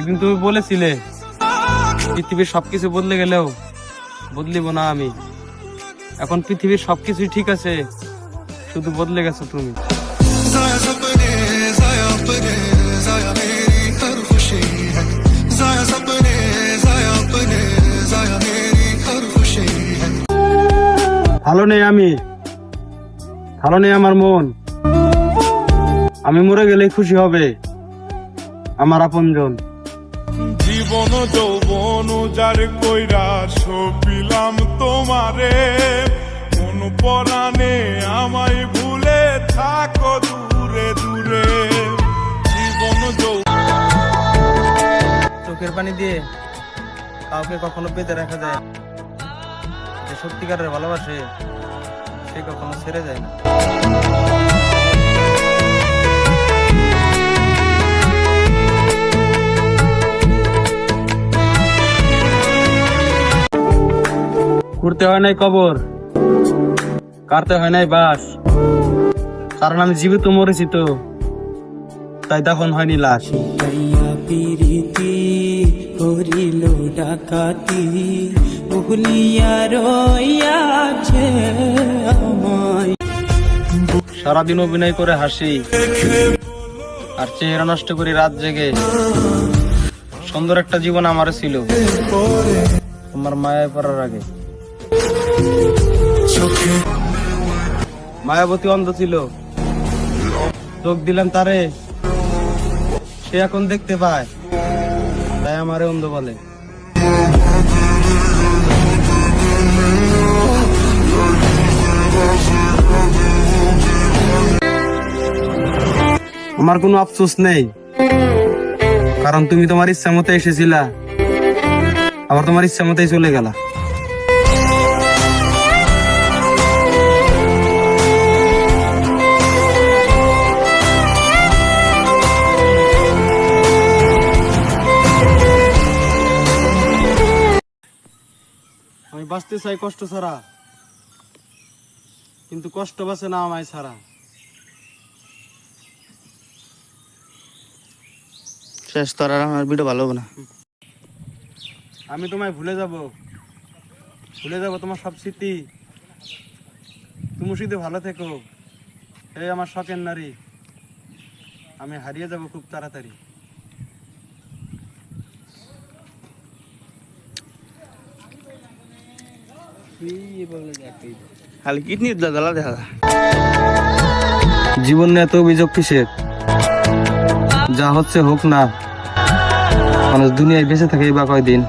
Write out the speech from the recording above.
একদিন তুমি বলেছিলে পৃথিবীর সবকিছু বদলে গেলেও বদলিব না আমি। এখন পৃথিবীর সবকিছুই ঠিক আছে, শুধু বদলে গেছো তুমি। ভালো নেই আমি, ভালো নেই আমার মন। আমি মরে গেলে খুশি হবে আমার আপনজন। জীবন যৌবন যার কইরা সপিলাম তোমারে, কোন পরাণে আমায় ভুলে থাকো দূরে দূরে। জীবন চোখের পানি দিয়ে কাউকে কখনো বেঁধে রাখা যায় না। যে সত্যিকারের ভালোবাসে সে কখনো ছেড়ে যায় না। ঘুরতে হয় নাই কবর, কাটতে হয় নাই বাস, কারণ আমি জীবিত মরেছি তো, তাই তখন হয়নি লাশ। প্রীতি করিল ডাকাতি ভুলিয়া রইয়াছে আমায়। সারাদিন অভিনয় করে হাসি আর চেহারা নষ্ট করি রাত জেগে। সুন্দর একটা জীবন আমার ছিল তোমার মায়ায় পড়ার আগে। মায়াবতী অন্ধ ছিল, চোখ দিলাম তারে, সে এখন দেখতে পায়, তাই আমারে অন্ধ বলে। আমার কোনো আফসোস নেই, কারণ তুমি তোমার ইচ্ছা মতো এসেছিলা, আবার তোমার ইচ্ছা মতোই চলে গেলা। আমি বাঁচতে চাই কষ্ট ছাড়া, কিন্তু কষ্ট বাঁচে না আমায় ছাড়া। শেষ তো আর আমার ভিডিও ভালো হবে না। আমি তোমায় ভুলে যাব, ভুলে যাব তোমার সব স্মৃতি। তুমি শুধু ভালো থেকো, এই আমার শখের নারী। আমি হারিয়ে যাব খুব তাড়াতাড়ি। খালি কিডনি জ্বালা দেখা যায়। জীবন নিয়ে এত অভিযোগ কিসের? যা হচ্ছে হোক না, মানুষ দুনিয়ায় বেঁচে থাকে বা কয়দিন।